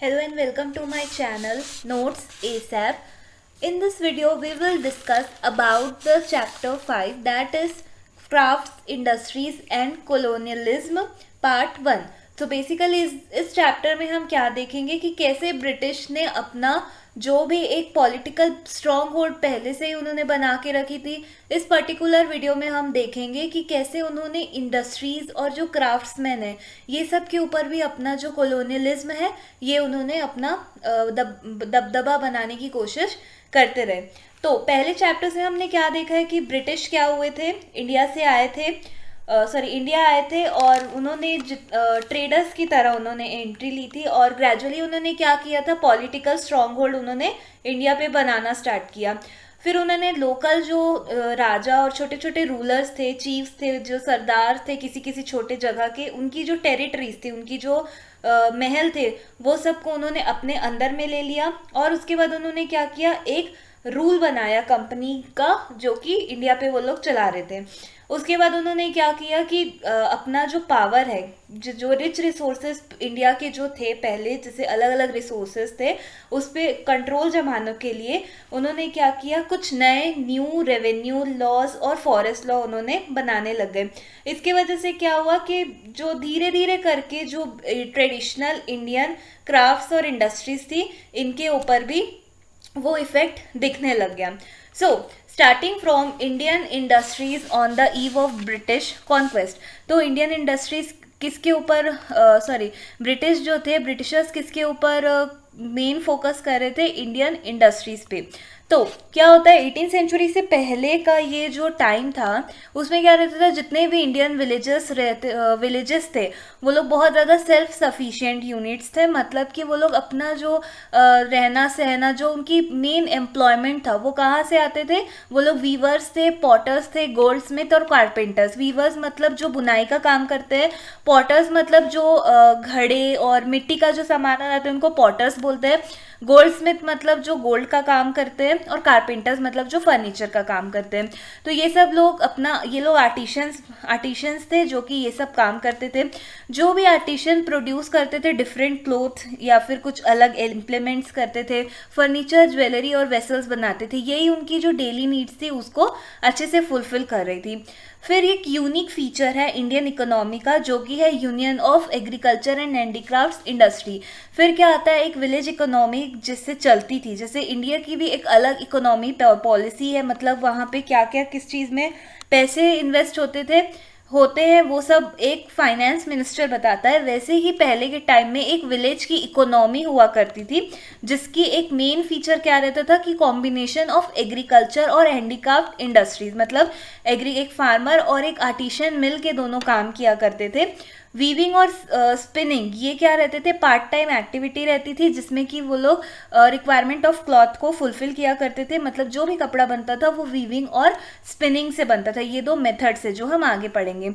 Hello and welcome to my channel Notes ASAP. In this video we will discuss about the chapter 5, that is crafts, industries and colonialism part 1. तो basically इस chapter में हम क्या देखेंगे कि कैसे British ने अपना जो भी एक पॉलिटिकल स्ट्रॉन्ग होल्ड पहले से ही उन्होंने बना के रखी थी, इस पर्टिकुलर वीडियो में हम देखेंगे कि कैसे उन्होंने इंडस्ट्रीज और जो क्राफ्ट्समैन है ये सब के ऊपर भी अपना जो कॉलोनियलिज्म है ये उन्होंने अपना दबदबा बनाने की कोशिश करते रहे। तो पहले चैप्टर से हमने क्या देखा है कि ब्रिटिश क्या हुए थे, इंडिया आए थे और उन्होंने ट्रेडर्स की तरह उन्होंने एंट्री ली थी और ग्रेजुअली उन्होंने क्या किया था, पॉलिटिकल स्ट्रॉन्ग होल्ड उन्होंने इंडिया पे बनाना स्टार्ट किया। फिर उन्होंने लोकल जो राजा और छोटे छोटे रूलर्स थे, चीफ्स थे, जो सरदार थे किसी किसी छोटे जगह के, उनकी जो टेरिटरीज थी, उनकी जो महल थे, वो सबको उन्होंने अपने अंदर में ले लिया और उसके बाद उन्होंने क्या किया, एक रूल बनाया कंपनी का जो कि इंडिया पे वो लोग चला रहे थे। उसके बाद उन्होंने क्या किया कि अपना जो पावर है, जो रिच रिसोर्सेज इंडिया के जो थे पहले, जैसे अलग अलग रिसोर्सेज थे, उस पर कंट्रोल जमाने के लिए उन्होंने क्या किया, कुछ नए न्यू रेवेन्यू लॉज और फॉरेस्ट लॉ उन्होंने बनाने लग गए। इसके वजह से क्या हुआ कि जो धीरे धीरे करके जो ट्रेडिशनल इंडियन क्राफ्ट्स और इंडस्ट्रीज थी, इनके ऊपर भी वो इफेक्ट दिखने लग गया। So starting from Indian industries on the eve of British conquest. तो इंडियन इंडस्ट्रीज किसके ऊपर ब्रिटिश जो थे, ब्रिटिशर्स किसके ऊपर मेन फोकस कर रहे थे, इंडियन इंडस्ट्रीज पे। तो क्या होता है, 18th सेंचुरी से पहले का ये जो टाइम था उसमें क्या रहता था, जितने भी इंडियन विलेजेस थे वो लोग बहुत ज़्यादा सेल्फ सफिशिएंट यूनिट्स थे। मतलब कि वो लोग अपना जो रहना सहना, जो उनकी मेन एम्प्लॉयमेंट था, वो कहाँ से आते थे, वो लोग वीवर्स थे, पॉटर्स थे, गोल्ड स्मिथ और कारपेंटर्स। वीवर्स मतलब जो बुनाई का काम करते हैं, पॉटर्स मतलब जो घड़े और मिट्टी का जो सामान आता है उनको पॉटर्स बोलते हैं, गोल्ड स्मिथ मतलब जो गोल्ड का काम करते हैं, और कारपेंटर्स मतलब जो फर्नीचर का काम करते हैं। तो ये सब लोग ये लोग आर्टिशंस थे जो कि ये सब काम करते थे। जो भी आर्टिशन प्रोड्यूस करते थे डिफरेंट क्लोथ या फिर कुछ अलग इम्प्लीमेंट्स करते थे, फर्नीचर, ज्वेलरी और वेसल्स बनाते थे, यही उनकी जो डेली नीड्स थी उसको अच्छे से फुलफिल कर रही थी। फिर एक यूनिक फीचर है इंडियन इकोनॉमी का जो कि है union of agriculture and handicrafts industry. फिर क्या आता है, एक विलेज इकोनॉमी जिससे चलती थी, जैसे इंडिया की भी एक अलग इकोनॉमी पॉलिसी है, मतलब वहाँ पे क्या क्या किस चीज़ में पैसे इन्वेस्ट होते हैं वो सब एक फाइनेंस मिनिस्टर बताता है। वैसे ही पहले के टाइम में एक विलेज की इकोनॉमी हुआ करती थी जिसकी एक मेन फीचर क्या रहता था कि कॉम्बिनेशन ऑफ एग्रीकल्चर और हैंडीक्राफ्ट इंडस्ट्रीज, मतलब एक फार्मर और एक आर्टिशन मिल के दोनों काम किया करते थे। वीविंग और स्पिनिंग ये क्या रहते थे, पार्ट टाइम एक्टिविटी रहती थी जिसमें कि वो लोग रिक्वायरमेंट ऑफ क्लॉथ को फुलफिल किया करते थे। मतलब जो भी कपड़ा बनता था वो वीविंग और स्पिनिंग से बनता था। ये दो मेथड्स है जो हम आगे पढ़ेंगे।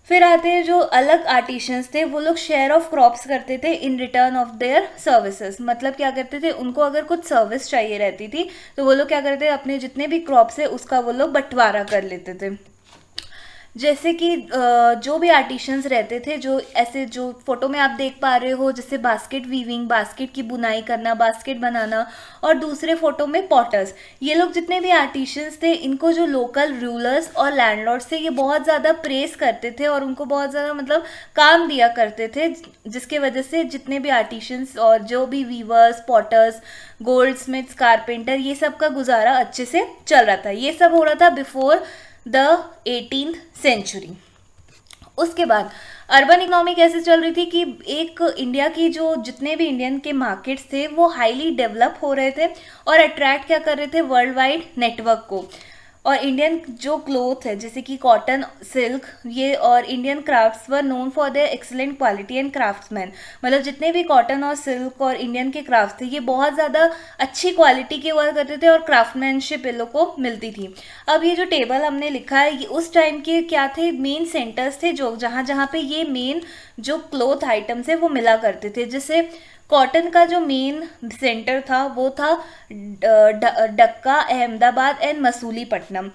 फिर आते हैं जो अलग आर्टिशंस थे, वो लोग शेयर ऑफ क्रॉप्स करते थे in return of their services. मतलब क्या करते थे, उनको अगर कुछ सर्विस चाहिए रहती थी तो वो लोग क्या करते थे, अपने जितने भी क्रॉप्स है उसका वो लोग बंटवारा कर लेते थे। जैसे कि जो भी आर्टिशंस रहते थे, जो ऐसे जो फोटो में आप देख पा रहे हो, जैसे बास्केट वीविंग, बास्केट की बुनाई करना, बास्केट बनाना, और दूसरे फोटो में पॉटर्स, ये लोग जितने भी आर्टिशंस थे इनको जो लोकल रूलर्स और लैंडलॉर्ड्स थे ये बहुत ज़्यादा प्रेस करते थे और उनको बहुत ज़्यादा मतलब काम दिया करते थे, जिसके वजह से जितने भी आर्टिशंस और जो भी weavers, potters, goldsmiths, carpenter, ये सब का गुजारा अच्छे से चल रहा था। ये सब हो रहा था बिफोर द 18th सेंचुरी। उसके बाद अर्बन इकोनॉमी कैसे चल रही थी कि एक इंडिया की जो जितने भी इंडियन के मार्केट्स थे वो हाईली डेवलप हो रहे थे और अट्रैक्ट क्या कर रहे थे, वर्ल्ड वाइड नेटवर्क को। और इंडियन जो क्लोथ है जैसे कि कॉटन, सिल्क, ये और Indian crafts were known for their excellent quality and craftsman. मतलब जितने भी कॉटन और सिल्क और इंडियन के क्राफ्ट्स थे ये बहुत ज़्यादा अच्छी क्वालिटी के हुआ करते थे और क्राफ्टमैनशिप इन लोग को मिलती थी। अब ये जो टेबल हमने लिखा है ये उस टाइम के क्या थे, मेन सेंटर्स थे जो जहाँ पे ये मेन जो क्लोथ आइटम्स है वो मिला करते थे। जैसे कॉटन का जो मेन सेंटर था वो था Dhaka, Ahmedabad and Masulipatnam.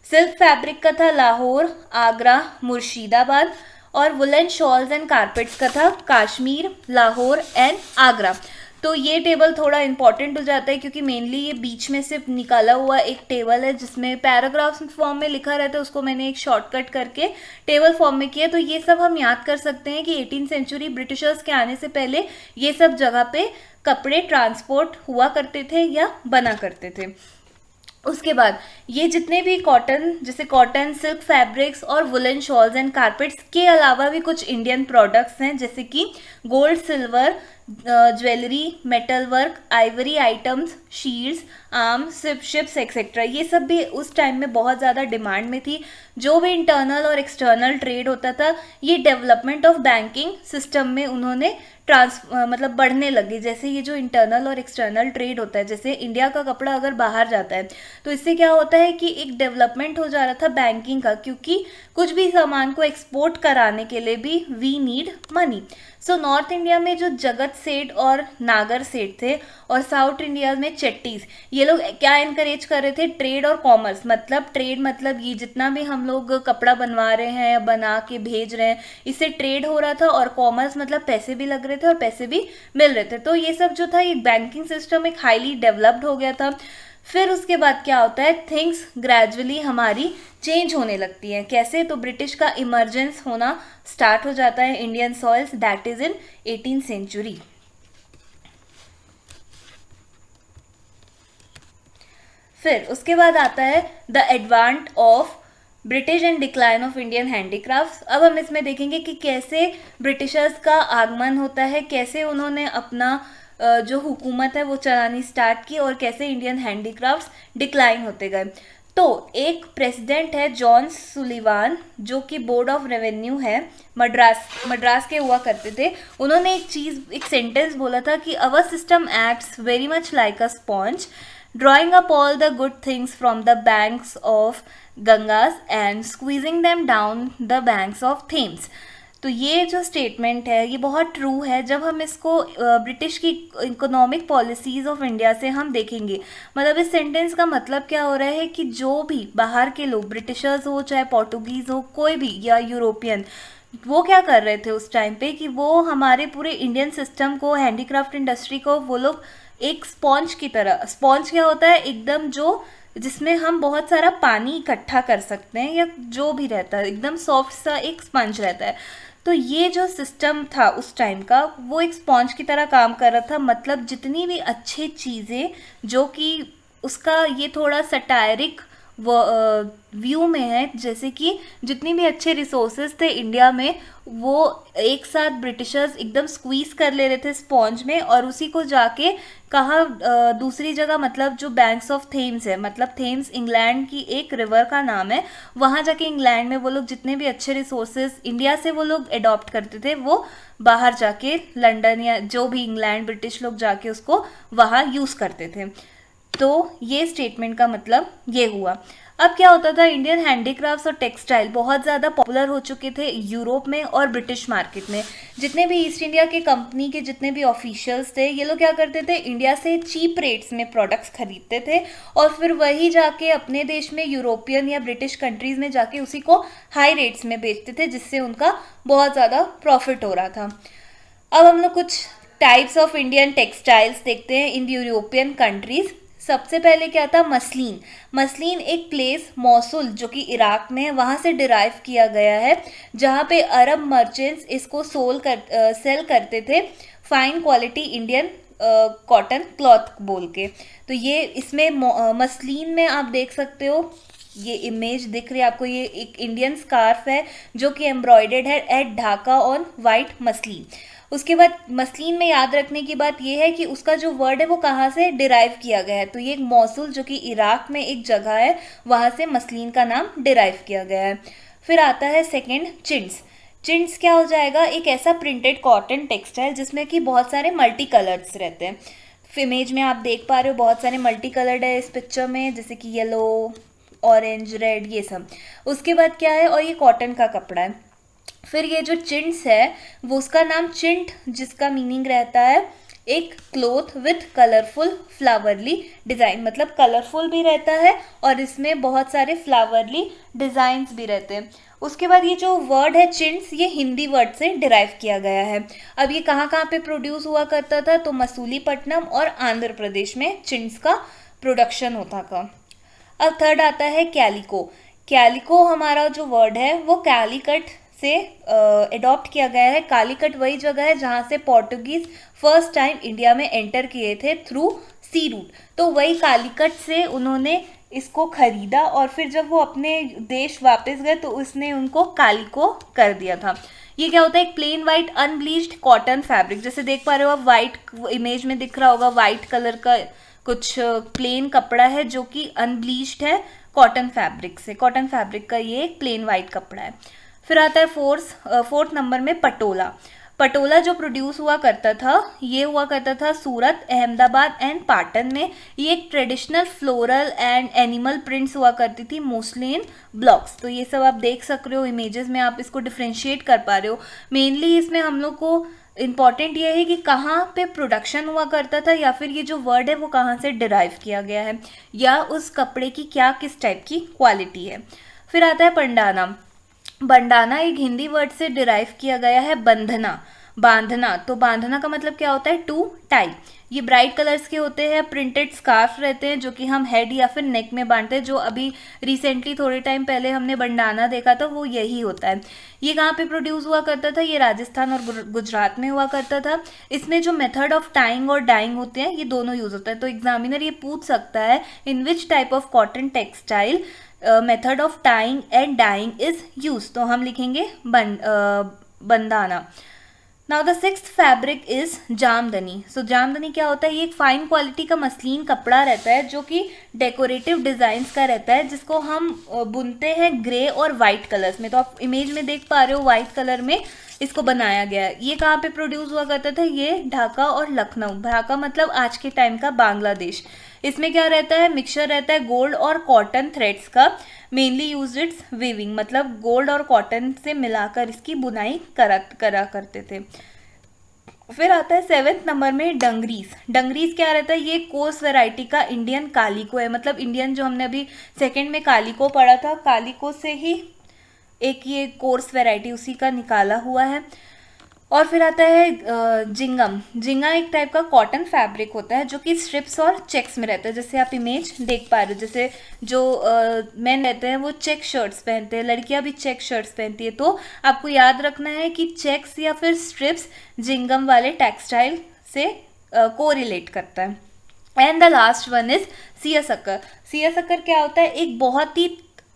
Silk fabric का था लाहौर, आगरा, मुर्शिदाबाद, और वुलन शॉल्स एंड कारपेट्स का था कश्मीर, लाहौर एंड आगरा। तो ये टेबल थोड़ा इंपॉर्टेंट हो जाता है क्योंकि मेनली ये बीच में से निकाला हुआ एक टेबल है जिसमें पैराग्राफ फॉर्म में लिखा रहता है, उसको मैंने एक शॉर्टकट करके टेबल फॉर्म में किया। तो ये सब हम याद कर सकते हैं कि 18th सेंचुरी ब्रिटिशर्स के आने से पहले ये सब जगह पे कपड़े ट्रांसपोर्ट हुआ करते थे या बना करते थे। उसके बाद ये जितने भी कॉटन, जैसे कॉटन, सिल्क फैब्रिक्स और वुलन शॉल्स एंड कारपेट्स के अलावा भी कुछ इंडियन प्रोडक्ट्स हैं जैसे कि gold, silver, jewellery, metal work, Ivory items, shields, arms, ships etcetera, ये सब भी उस टाइम में बहुत ज़्यादा डिमांड में थी। जो भी इंटरनल और एक्सटर्नल ट्रेड होता था ये डेवलपमेंट ऑफ बैंकिंग सिस्टम में उन्होंने मतलब बढ़ने लगे। जैसे ये जो इंटरनल और एक्सटर्नल ट्रेड होता है, जैसे इंडिया का कपड़ा अगर बाहर जाता है तो इससे क्या होता है कि एक डेवलपमेंट हो जा रहा था बैंकिंग का, क्योंकि कुछ भी सामान को एक्सपोर्ट कराने के लिए भी we need money. So north India में जो जगत सेठ और नागर सेठ थे और साउथ इंडिया में चेट्टीज, ये लोग क्या इनकरेज कर रहे थे? ट्रेड और कॉमर्स। मतलब ट्रेड मतलब ये जितना भी हम लोग कपड़ा बनवा रहे हैं या बना के भेज रहे हैं, इससे ट्रेड हो रहा था, और कॉमर्स मतलब पैसे भी लग रहे थे और पैसे भी मिल रहे थे। तो ये सब जो था, ये बैंकिंग सिस्टम एक हाईली डेवलप्ड हो गया था। फिर उसके बाद क्या होता है, थिंग्स ग्रेजुअली हमारी चेंज होने लगती हैं। कैसे? तो ब्रिटिश का इमर्जेंस होना स्टार्ट हो जाता है Indian soils, that is in 18th century. फिर उसके बाद आता है the advent of British and decline of Indian handicrafts. अब हम इसमें देखेंगे कि कैसे ब्रिटिशर्स का आगमन होता है, कैसे उन्होंने अपना जो हुकूमत है वो चलानी स्टार्ट की, और कैसे इंडियन हैंडीक्राफ्ट्स डिक्लाइन होते गए। तो एक प्रेसिडेंट है जॉन सुलिवान, जो कि बोर्ड ऑफ रेवेन्यू है, मद्रास के हुआ करते थे। उन्होंने एक सेंटेंस बोला था कि our system acts very much like a sponge, drawing up all the good things from the banks of Gangas and squeezing them down the banks of Thames। तो ये जो स्टेटमेंट है ये बहुत ट्रू है। जब हम इसको ब्रिटिश की इकोनॉमिक पॉलिसीज़ ऑफ इंडिया से हम देखेंगे, मतलब इस सेंटेंस का मतलब क्या हो रहा है कि जो भी बाहर के लोग, ब्रिटिशर्स हो चाहे पोर्टुगीज़ हो, कोई भी या यूरोपियन, वो क्या कर रहे थे उस टाइम पे कि वो हमारे पूरे इंडियन सिस्टम को, हैंडीक्राफ्ट इंडस्ट्री को, वो लोग एक स्पॉन्ज की तरह, स्पॉन्ज क्या होता है? एकदम जो जिसमें हम बहुत सारा पानी इकट्ठा कर सकते हैं या जो भी रहता है, एकदम सॉफ्ट सा एक स्पंज रहता है। तो ये जो सिस्टम था उस टाइम का, वो एक स्पॉन्ज की तरह काम कर रहा था। मतलब जितनी भी अच्छी चीज़ें, जो कि उसका ये थोड़ा सटायरिक व्यू में है, जैसे कि जितनी भी अच्छे रिसोर्सेज थे इंडिया में, वो एक साथ ब्रिटिशर्स एकदम स्क्वीज कर ले रहे थे स्पॉन्ज में, और उसी को जाके कहाँ दूसरी जगह, मतलब जो बैंक्स ऑफ थेम्स है, मतलब थेम्स इंग्लैंड की एक रिवर का नाम है, वहाँ जाके इंग्लैंड में वो लोग जितने भी अच्छे रिसोर्सेज इंडिया से वो लोग अडॉप्ट करते थे, वो बाहर जाके लंदन या जो भी इंग्लैंड, ब्रिटिश लोग जाके उसको वहाँ यूज़ करते थे। तो ये स्टेटमेंट का मतलब ये हुआ। अब क्या होता था, इंडियन हैंडीक्राफ्ट्स और टेक्सटाइल बहुत ज़्यादा पॉपुलर हो चुके थे यूरोप में और ब्रिटिश मार्केट में। जितने भी ईस्ट इंडिया के कंपनी के जितने भी ऑफिशियल्स थे, ये लोग क्या करते थे, इंडिया से चीप रेट्स में प्रोडक्ट्स खरीदते थे और फिर वही जाके अपने देश में, यूरोपियन या ब्रिटिश कंट्रीज़ में जाके उसी को हाई रेट्स में बेचते थे, जिससे उनका बहुत ज़्यादा प्रॉफिट हो रहा था। अब हम लोग कुछ टाइप्स ऑफ इंडियन टेक्सटाइल्स देखते हैं इन यूरोपियन कंट्रीज़। सबसे पहले क्या था, मसलिन। मसलिन एक प्लेस मौसूल जो कि इराक में है, वहाँ से डिराइव किया गया है, जहाँ पे अरब मर्चेंट्स इसको सेल करते थे fine quality Indian cotton cloth बोल के। तो ये इसमें मसलिन में आप देख सकते हो, ये इमेज दिख रही है आपको, ये एक इंडियन स्कार्फ है जो कि एम्ब्रॉयडर्ड है at Dhaka on white muslin. उसके बाद मसलिन में याद रखने की बात यह है कि उसका जो वर्ड है वो कहाँ से डिराइव किया गया है। तो ये एक मौसूल जो कि इराक में एक जगह है, वहाँ से मसलिन का नाम डिराइव किया गया है। फिर आता है सेकंड, चिंट्स। चिंट्स क्या हो जाएगा, एक ऐसा प्रिंटेड कॉटन टेक्सटाइल जिसमें कि बहुत सारे मल्टी कलर्स रहते हैं। इमेज में आप देख पा रहे हो बहुत सारे मल्टी कलर्ड है इस पिक्चर में, जैसे कि येलो, ऑरेंज, रेड, ये सब। उसके बाद क्या है, और ये कॉटन का कपड़ा है। फिर ये जो चिंट्स है वो उसका नाम चिंट, जिसका मीनिंग रहता है एक क्लोथ विथ कलरफुल फ्लावरली डिज़ाइन, मतलब कलरफुल भी रहता है और इसमें बहुत सारे फ्लावरली डिज़ाइंस भी रहते हैं। उसके बाद ये जो वर्ड है चिंट्स, ये हिंदी वर्ड से डिराइव किया गया है। अब ये कहाँ कहाँ पे प्रोड्यूस हुआ करता था, तो मसूलीपट्टनम और आंध्र प्रदेश में चिंट्स का प्रोडक्शन होता था। अब थर्ड आता है कैलिको। कैलिको हमारा जो वर्ड है वो कैलीकट से अडॉप्ट किया गया है। कालीकट वही जगह है जहाँ से पोर्टुगीज फर्स्ट टाइम इंडिया में एंटर किए थे थ्रू सी रूट, तो वही कालीकट से उन्होंने इसको खरीदा और फिर जब वो अपने देश वापस गए तो उसने उनको कालिको कर दिया था। ये क्या होता है, एक प्लेन वाइट अनब्लीच्ड कॉटन फैब्रिक, जैसे देख पा रहे हो आप वाइट इमेज में दिख रहा होगा, वाइट कलर का कुछ प्लेन कपड़ा है जो कि अनब्लीच्ड है कॉटन फैब्रिक से। कॉटन फैब्रिक का ये एक प्लेन वाइट कपड़ा है। फिर आता है फोर्थ नंबर में पटोला। पटोला जो प्रोड्यूस हुआ करता था, ये हुआ करता था सूरत, अहमदाबाद एंड पाटन में। ये एक traditional floral and animal prints हुआ करती थी, मोस्टली इन ब्लॉक्स। तो ये सब आप देख सक रहे हो इमेजेस में, आप इसको डिफ्रेंशिएट कर पा रहे हो। मेनली इसमें हम लोग को इम्पॉर्टेंट ये है कि कहाँ पे प्रोडक्शन हुआ करता था, या फिर ये जो वर्ड है वो कहाँ से डिराइव किया गया है, या उस कपड़े की क्या किस टाइप की क्वालिटी है। फिर आता है बंडाना। बंडाना एक हिंदी वर्ड से डिराइव किया गया है बंधना, बांधना। तो बांधना का मतलब क्या होता है, टू टाई। ये ब्राइट कलर्स के होते हैं, प्रिंटेड स्कार्फ रहते हैं जो कि हम हेड या फिर नेक में बांधते हैं। जो अभी रिसेंटली थोड़े टाइम पहले हमने बंडाना देखा था वो यही होता है। ये कहाँ पे प्रोड्यूस हुआ करता था, ये राजस्थान और गुजरात में हुआ करता था। इसमें जो मेथड ऑफ टाइंग और डाइंग होते हैं ये दोनों यूज होता है। तो एग्जामिनर ये पूछ सकता है in which type of cotton textile method of tying and dyeing is use, तो हम लिखेंगे bandana. Now the sixth fabric is jamdani. So jamdani क्या होता है, ये एक फाइन क्वालिटी का मसलिन कपड़ा रहता है जो कि डेकोरेटिव डिजाइन्स का रहता है, जिसको हम बुनते हैं ग्रे और वाइट कलर्स में। तो आप इमेज में देख पा रहे हो वाइट कलर में इसको बनाया गया है। ये कहाँ पे प्रोड्यूस हुआ करता था, ये ढाका और लखनऊ। ढाका मतलब आज के टाइम का बांग्लादेश। इसमें क्या रहता है, मिक्सचर रहता है गोल्ड और कॉटन थ्रेड्स का। मेनली यूज इट्स वीविंग, मतलब गोल्ड और कॉटन से मिलाकर इसकी बुनाई करा करते थे। फिर आता है सेवेंथ नंबर में डंगरीज। डंगरीज क्या रहता है, ये कोर्स वैरायटी का इंडियन कालीको है। मतलब इंडियन जो हमने अभी सेकंड में कालीको पढ़ा था, कालीको से ही एक ये कोर्स वैरायटी उसी का निकाला हुआ है। और फिर आता है जिंगम। जिंगा एक टाइप का कॉटन फैब्रिक होता है जो कि स्ट्रिप्स और चेक्स में रहता है। जैसे आप इमेज देख पा रहे हो, जैसे जो मेन रहते हैं वो चेक शर्ट्स पहनते हैं, लड़कियां भी चेक शर्ट्स पहनती है। तो आपको याद रखना है कि चेक्स या फिर स्ट्रिप्स जिंगम वाले टेक्सटाइल से कोरिलेट करता है। And the last one is siasakar. Siasakar क्या होता है, एक बहुत ही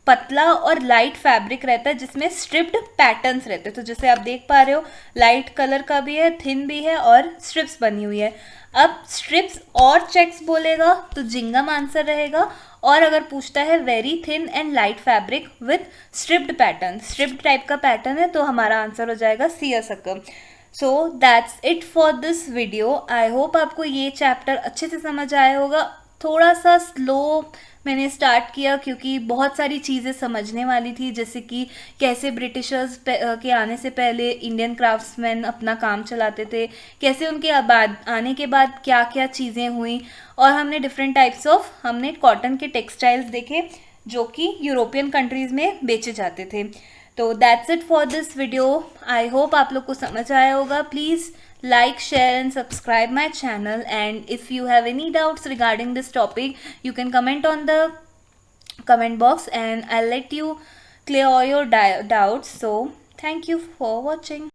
पतला और लाइट फैब्रिक रहता है जिसमें स्ट्रिप्ड पैटर्न्स रहते हैं। तो जैसे आप देख पा रहे हो लाइट कलर का भी है, थिन भी है और स्ट्रिप्स बनी हुई है। अब स्ट्रिप्स और चेक्स बोलेगा तो जिंगम आंसर रहेगा, और अगर पूछता है very thin and light fabric with striped pattern, striped type का पैटर्न है, तो हमारा आंसर हो जाएगा siasakar. So that's it for this video. I hope आपको ये चैप्टर अच्छे से समझ आया होगा। थोड़ा सा स्लो मैंने स्टार्ट किया क्योंकि बहुत सारी चीज़ें समझने वाली थी, जैसे कि कैसे ब्रिटिशर्स के आने से पहले इंडियन क्राफ्ट्समैन अपना काम चलाते थे, कैसे उनके आने के बाद क्या क्या चीज़ें हुई, और हमने डिफरेंट टाइप्स ऑफ हमने कॉटन के टेक्सटाइल्स देखे जो कि यूरोपियन कंट्रीज़ में बेचे जाते थे। तो that's it for this video. I hope आप लोग को समझ आया होगा। Please like, share and subscribe my channel, and if you have any doubts regarding this topic you can comment on the comment box and I'll let you clear all your doubts. So thank you for watching.